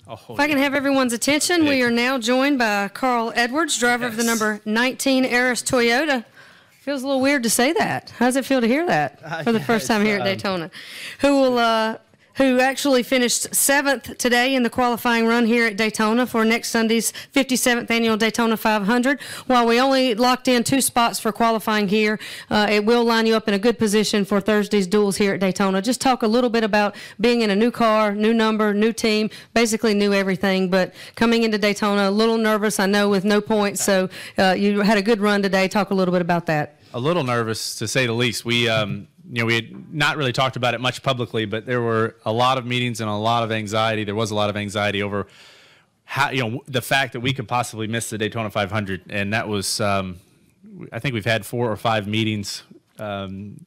If I can have everyone's attention, we are now joined by Carl Edwards, driver of the number 19 Aris Toyota. Feels a little weird to say that. How does it feel to hear that for the first time here at Daytona? Who actually finished 7th today in the qualifying run here at Daytona for next Sunday's 57th annual Daytona 500. While we only locked in 2 spots for qualifying here, it will line you up in a good position for Thursday's duels here at Daytona. Just talk a little bit about being in a new car, new number, new team, basically new everything. But coming into Daytona, a little nervous, I know, with no points. So you had a good run today. Talk a little bit about that. A little nervous, to say the least. We we had not really talked about it much publicly, but there were a lot of meetings and a lot of anxiety. There was a lot of anxiety over how, the fact that we could possibly miss the Daytona 500. And that was, I think we've had 4 or 5 meetings trying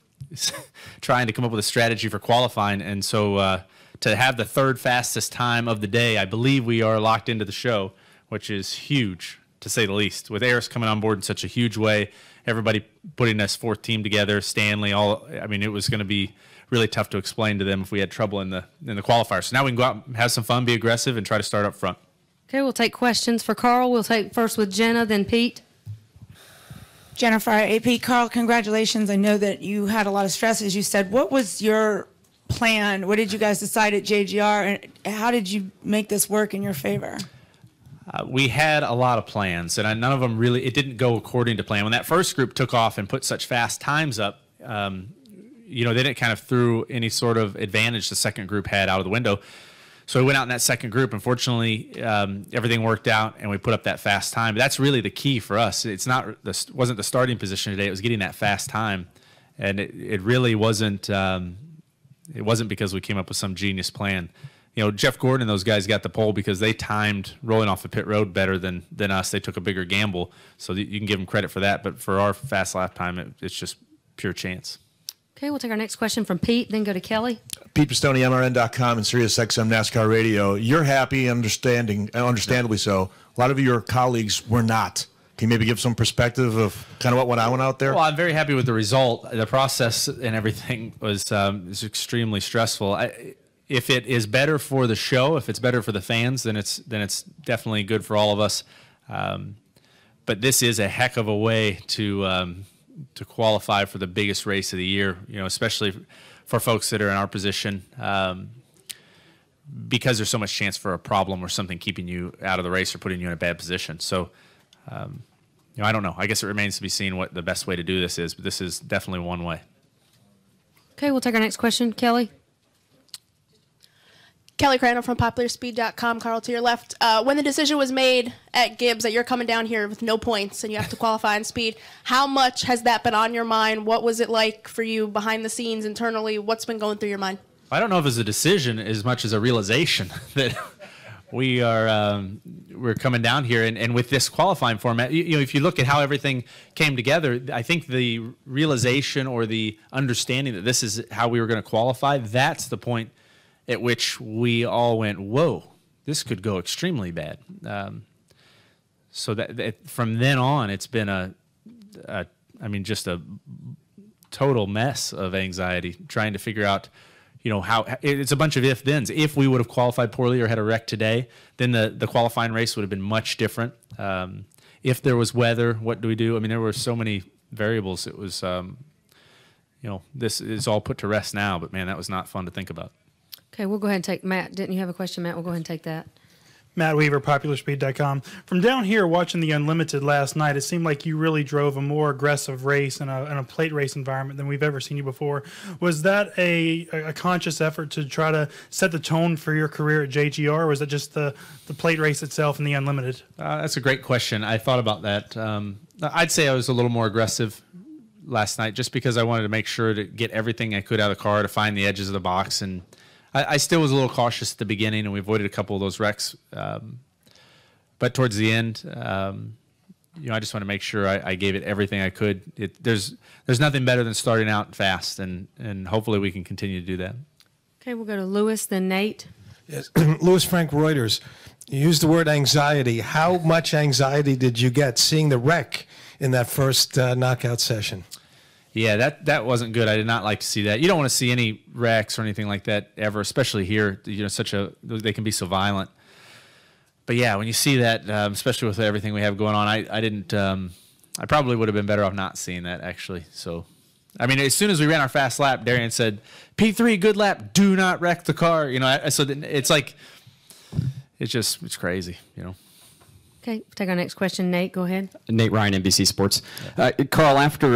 to come up with a strategy for qualifying. And so to have the 3rd fastest time of the day, I believe we are locked into the show, which is huge, to say the least. With Aris coming on board in such a huge way, everybody putting this 4th team together, Stanley, it was going to be really tough to explain to them if we had trouble in the qualifier. So now we can go out and have some fun, be aggressive, and try to start up front. Okay, we'll take questions for Carl. We'll take first with Jenna, then Pete. Jennifer, AP, Carl, congratulations. I know that you had a lot of stress, as you said. What was your plan? What did you guys decide at JGR, and how did you make this work in your favor? We had a lot of plans, and none of them really, it didn't go according to plan. When that first group took off and put such fast times up, they didn't kind of threw any sort of advantage the second group had out of the window. So we went out in that second group. Unfortunately, everything worked out, and we put up that fast time. But that's really the key for us. Wasn't the starting position today. It was getting that fast time, and it really wasn't. It wasn't because we came up with some genius plan. Jeff Gordon and those guys got the pole because they timed rolling off the pit road better than us. They took a bigger gamble, so you can give them credit for that. But for our fast lap time, it's just pure chance. Okay, we'll take our next question from Pete, then go to Kelly. Pete Pistone, MRN.com and SiriusXM NASCAR Radio. You're happy, understandably so. A lot of your colleagues were not. Can you maybe give some perspective of kind of what went on out there? Well, I'm very happy with the result. The process and everything was extremely stressful. If it is better for the show, if it's better for the fans, then it's definitely good for all of us. But this is a heck of a way to qualify for the biggest race of the year. Especially for folks that are in our position, because there's so much chance for a problem or something keeping you out of the race or putting you in a bad position. So, I don't know. I guess it remains to be seen what the best way to do this is, but this is definitely one way. Okay, we'll take our next question, Kelly. Kelly Crandall from PopularSpeed.com. Carl, to your left. When the decision was made at Gibbs that you're coming down here with no points and you have to qualify in speed, how much has that been on your mind? What was it like for you behind the scenes, internally? What's been going through your mind? I don't know if it's a decision as much as a realization that we're coming down here, and with this qualifying format, if you look at how everything came together, I think the realization or the understanding that this is how we were going to qualify, that's the point at which we all went, whoa, this could go extremely bad. So that from then on, it's been just a total mess of anxiety trying to figure out, how it's a bunch of if-thens. If we would have qualified poorly or had a wreck today, then the qualifying race would have been much different. If there was weather, what do we do? There were so many variables. It was, this is all put to rest now, but man, that was not fun to think about. Okay, we'll go ahead and take Matt. Didn't you have a question, Matt? We'll go ahead and take that. Matt Weaver, PopularSpeed.com. From down here watching the Unlimited last night, it seemed like you really drove a more aggressive race in a plate race environment than we've ever seen you before. Was that a conscious effort to try to set the tone for your career at JGR, or was it just the plate race itself and the Unlimited? That's a great question. I thought about that. I'd say I was a little more aggressive last night just because I wanted to make sure to get everything I could out of the car, to find the edges of the box, and I still was a little cautious at the beginning, and we avoided a couple of those wrecks. But towards the end, I just want to make sure I gave it everything I could. There's nothing better than starting out fast, and hopefully we can continue to do that. Okay, we'll go to Lewis, then Nate. Yes. Lewis Frank Reuters. You used the word anxiety. How much anxiety did you get seeing the wreck in that first knockout session? Yeah, that wasn't good. I did not like to see that. You don't want to see any wrecks or anything like that ever, especially here. They can be so violent. but yeah, when you see that, especially with everything we have going on, I didn't. I probably would have been better off not seeing that actually. So, I mean, as soon as we ran our fast lap, Darian said, "P3, good lap. Do not wreck the car." You know, so it's like, it's crazy. You know. Okay, take our next question. Nate, go ahead. Nate Ryan, NBC Sports. Carl, after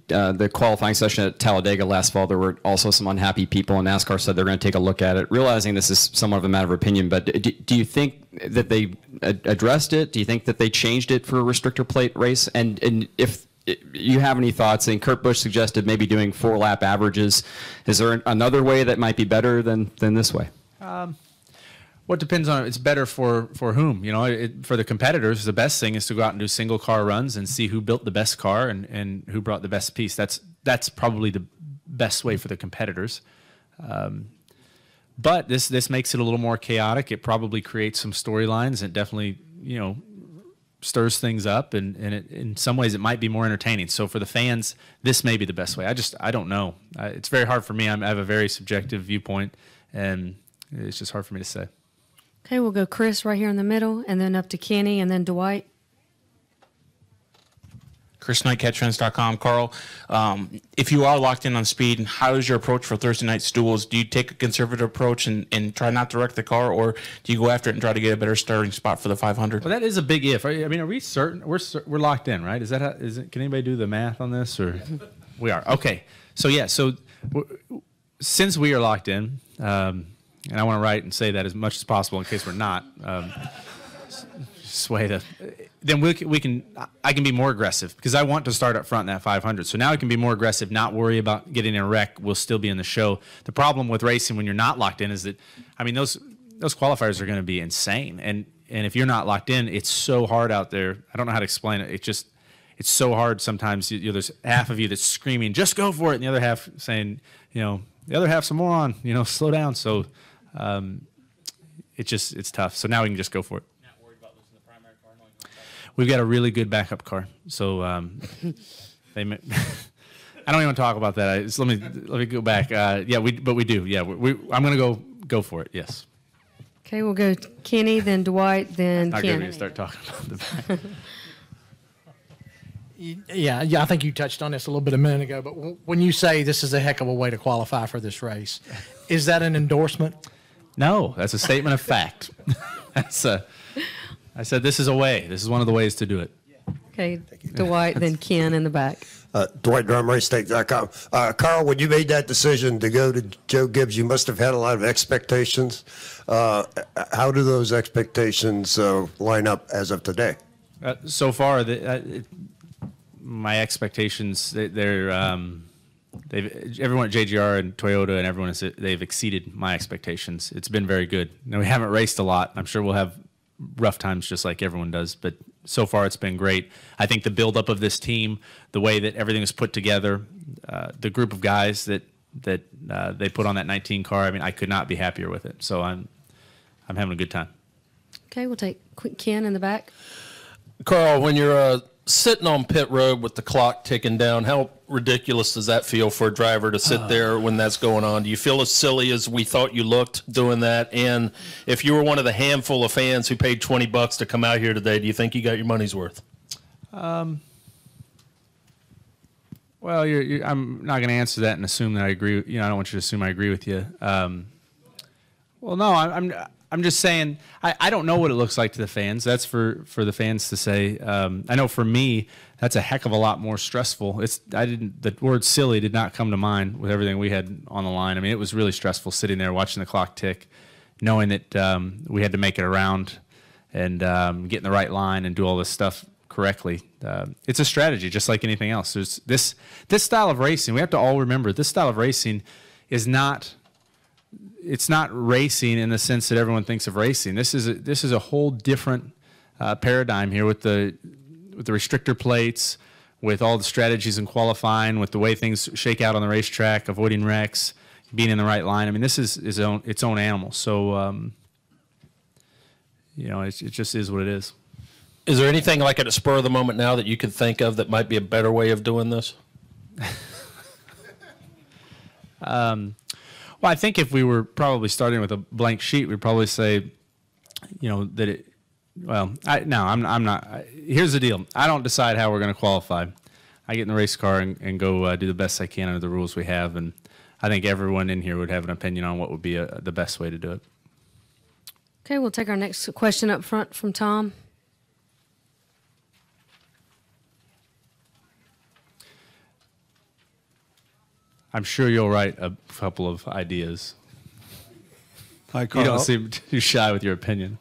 the qualifying session at Talladega last fall, there were also some unhappy people, and NASCAR said they're going to take a look at it, realizing this is somewhat of a matter of opinion. But do you think that they addressed it? Do you think that they changed it for a restrictor plate race? And if you have any thoughts, and Kurt Busch suggested maybe doing 4-lap averages. Is there another way that might be better than this way? What depends on it's better for whom, you know. For the competitors, the best thing is to go out and do single car runs and see who built the best car and who brought the best piece. That's probably the best way for the competitors. But this makes it a little more chaotic. It probably creates some storylines. It definitely, you know, stirs things up, and in some ways it might be more entertaining. So for the fans, this may be the best way. I don't know. It's very hard for me. I have a very subjective viewpoint, and it's just hard for me to say. Okay, we'll go Chris right here in the middle, and then up to Kenny, and then Dwight. Chris Knight, CatchFence.com. Carl, if you are locked in on speed, how is your approach for Thursday night stools? Do you take a conservative approach and try not to wreck the car, or do you go after it and try to get a better starting spot for the 500? Well, that is a big if. I mean, are we certain? We're locked in, right? Is that how, is it? Can anybody do the math on this? Or we are. Okay. So yeah. So since we are locked in, and I want to write and say that as much as possible in case we're not. Sway the. Then we can. I can be more aggressive because I want to start up front in that 500. So now I can be more aggressive, not worry about getting in a wreck. We'll still be in the show. The problem with racing when you're not locked in is that, I mean, those qualifiers are going to be insane. And if you're not locked in, it's so hard out there. I don't know how to explain it. It's so hard sometimes. You know, there's half of you that's screaming, just go for it, and the other half saying, you know, the other half's a moron, you know, slow down. So it's tough. So now we can just go for it. We've got a really good backup car, so they. I don't even want to talk about that. Let me go back. Yeah, we do. Yeah, I'm gonna go for it. Yes. Okay, we'll go Kenny, then Dwight, then Not Ken. good to start talking about the back. Yeah, I think you touched on this a little bit a minute ago. But when you say this is a heck of a way to qualify for this race, is that an endorsement? No, that's a statement of fact. I said this is a way. This is one of the ways to do it. Okay, Dwight, then Ken in the back. Dwight, DrumRaceTech.com. Carl, when you made that decision to go to Joe Gibbs, you must have had a lot of expectations. How do those expectations line up as of today? So far, my expectations, everyone at JGR and Toyota and everyone, they've exceeded my expectations. It's been very good. Now, we haven't raced a lot. I'm sure we'll have rough times just like everyone does, but so far it's been great. I think the buildup of this team, the way that everything is put together, the group of guys that they put on that 19 car, I mean, I could not be happier with it. So I'm having a good time. Okay, we'll take Ken in the back. Carl, when you're sitting on pit road with the clock ticking down, how ridiculous does that feel for a driver to sit there when that's going on? Do you feel as silly as we thought you looked doing that? And if you were one of the handful of fans who paid $20 to come out here today, do you think you got your money's worth? Well, I'm not going to answer that and assume that I agree. You know, I don't want you to assume I agree with you. Well, no, I'm just saying I don't know what it looks like to the fans. That's for the fans to say. I know for me, that's a heck of a lot more stressful. The word silly did not come to mind with everything we had on the line. I mean, it was really stressful sitting there watching the clock tick, knowing that we had to make it around and get in the right line and do all this stuff correctly. It's a strategy, just like anything else. There's this style of racing. We have to all remember this style of racing is not. It's not racing in the sense that everyone thinks of racing. This is a whole different paradigm here with the restrictor plates, with all the strategies in qualifying, with the way things shake out on the racetrack, avoiding wrecks, being in the right line. I mean, this is its own animal. So, you know, it just is what it is. Is there anything like at a spur of the moment now that you could think of that might be a better way of doing this? Well, I think if we were probably starting with a blank sheet, we'd probably say, you that it. Well, I'm not. Here's the deal. I don't decide how we're going to qualify. I get in the race car and go do the best I can under the rules we have, and I think everyone in here would have an opinion on what would be the best way to do it. Okay, we'll take our next question up front from Tom. I'm sure you'll write a couple of ideas. Hi, Carl. You don't seem too shy with your opinion.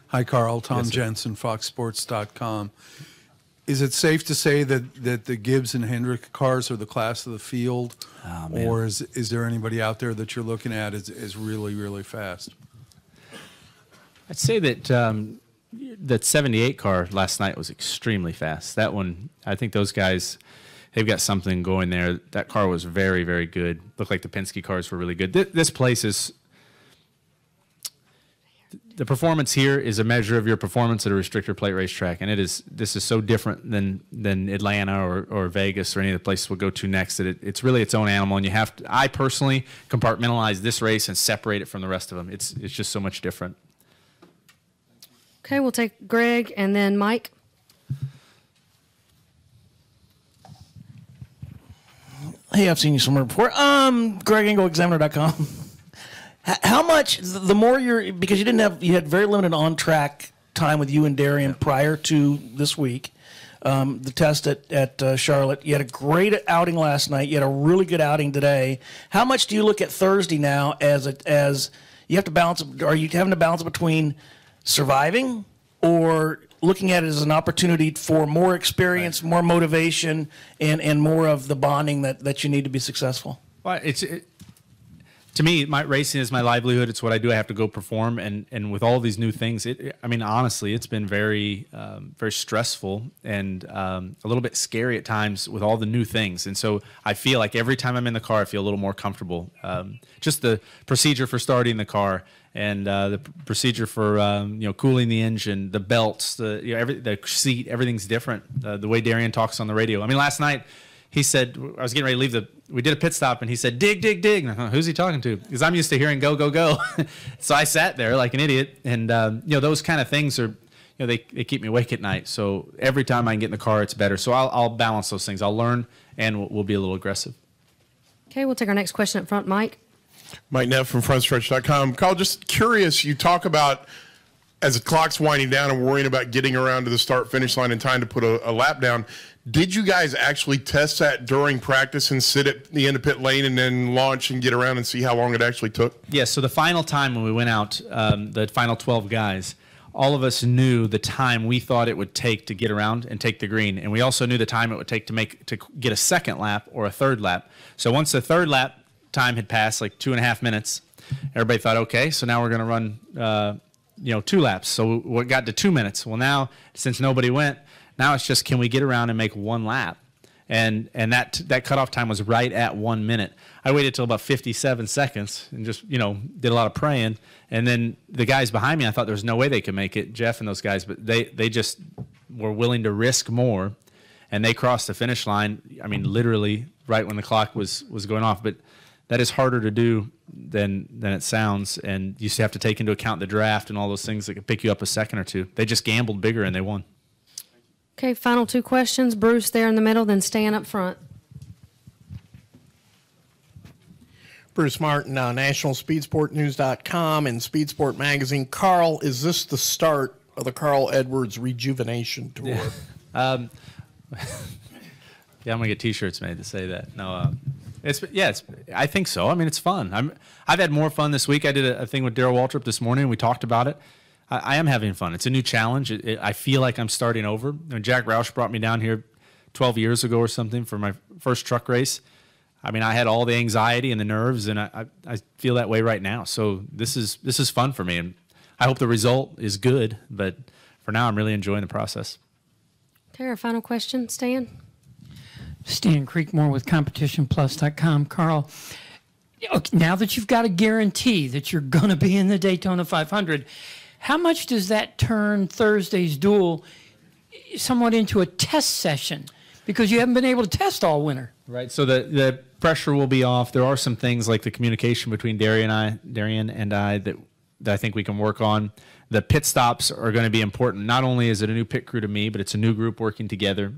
Hi, Carl. Tom Yes, sir. Jensen, FoxSports.com. Is it safe to say that the Gibbs and Hendrick cars are the class of the field? Or is there anybody out there that you're looking at is really, really fast? I'd say that that 78 car last night was extremely fast. That one, I think those guys, they've got something going there. That car was very, very good. Looked like the Penske cars were really good. This place is, the performance here is a measure of your performance at a restrictor plate racetrack, and this is so different than Atlanta or Vegas or any of the places we'll go to next. That it's really its own animal, and you have to. I personally compartmentalize this race and separate it from the rest of them. It's just so much different. Okay, we'll take Greg and then Mike. Hey, I've seen you somewhere before. Greg Engel, Examiner.com. How much, the more because you had very limited on-track time with you and Darian prior to this week, the test at Charlotte. You had a great outing last night. You had a really good outing today. How much do you look at Thursday now as you have to balance, are you having to balance between surviving or looking at it as an opportunity for more experience, more motivation, and more of the bonding that you need to be successful? Well, to me, my racing is my livelihood. It's what I do. I have to go perform, and with all these new things, I mean, honestly, it's been very, very stressful and a little bit scary at times with all the new things. And so I feel like every time I'm in the car, I feel a little more comfortable. Just the procedure for starting the car and the procedure for cooling the engine, the belts, the seat, everything's different. The way Darian talks on the radio. I mean, last night, he said, I was getting ready to leave we did a pit stop, and he said, dig, dig, dig. And I thought, who's he talking to? Because I'm used to hearing go, go, go. So I sat there like an idiot. And, those kind of things are, they keep me awake at night. So every time I can get in the car, it's better. So I'll balance those things. I'll learn, and we'll be a little aggressive. Okay, we'll take our next question up front. Mike. Mike Neff from FrontStretch.com. Carl, just curious, you talk about as the clock's winding down and worrying about getting around to the start-finish line in time to put a lap down. Did you guys actually test that during practice and sit at the end of pit lane and then launch and get around and see how long it actually took? Yeah, so the final time when we went out, the final 12 guys, all of us knew the time we thought it would take to get around and take the green. And we also knew the time it would take to get a second lap or a third lap. So once the third lap time had passed, like 2.5 minutes, everybody thought, okay, so now we're going to run 2 laps. So we got to 2 minutes. Well, now, since nobody went, now it's just, can we get around and make 1 lap? And that cutoff time was right at 1 minute. I waited till about 57 seconds and just, did a lot of praying. And then the guys behind me, I thought there was no way they could make it, Jeff and those guys, but they just were willing to risk more. And they crossed the finish line, I mean, literally right when the clock was going off. But that is harder to do than it sounds. And you have to take into account the draft and all those things that could pick you up a second or two. They just gambled bigger and they won. Okay, final 2 questions. Bruce there in the middle, then Stan up front. Bruce Martin, NationalSpeedsportNews.com and Speed Sport Magazine. Carl, is this the start of the Carl Edwards Rejuvenation Tour? Yeah, I'm gonna get T-shirts made to say that. No, I think so. I mean, it's fun. I've had more fun this week. I did a thing with Darrell Waltrip this morning. We talked about it. I am having fun. It's a new challenge. I feel like I'm starting over. When Jack Roush brought me down here 12 years ago or something for my first truck race, I mean, I had all the anxiety and the nerves, and I feel that way right now. So this is fun for me, and I hope the result is good. But for now, I'm really enjoying the process. Okay, our final question, Stan. Stan Creekmore with CompetitionPlus.com. Carl, now that you've got a guarantee that you're going to be in the Daytona 500, how much does that turn Thursday's duel somewhat into a test session? Because you haven't been able to test all winter. Right, so the pressure will be off. There are some things like the communication between Darian and I that that I think we can work on. The pit stops are going to be important. Not only is it a new pit crew to me, but it's a new group working together.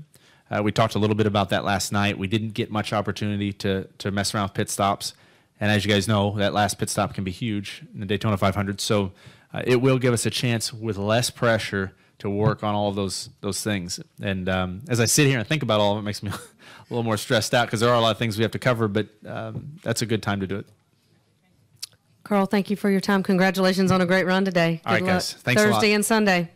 We talked a little bit about that last night. We didn't get much opportunity to mess around with pit stops. And as you guys know, that last pit stop can be huge in the Daytona 500. So it will give us a chance with less pressure to work on all of those things. And as I sit here and think about all of it, it makes me a little more stressed out because there are a lot of things we have to cover, but that's a good time to do it. Carl, thank you for your time. Congratulations on a great run today. All right, Good luck guys. Thanks a lot. Thursday and Sunday.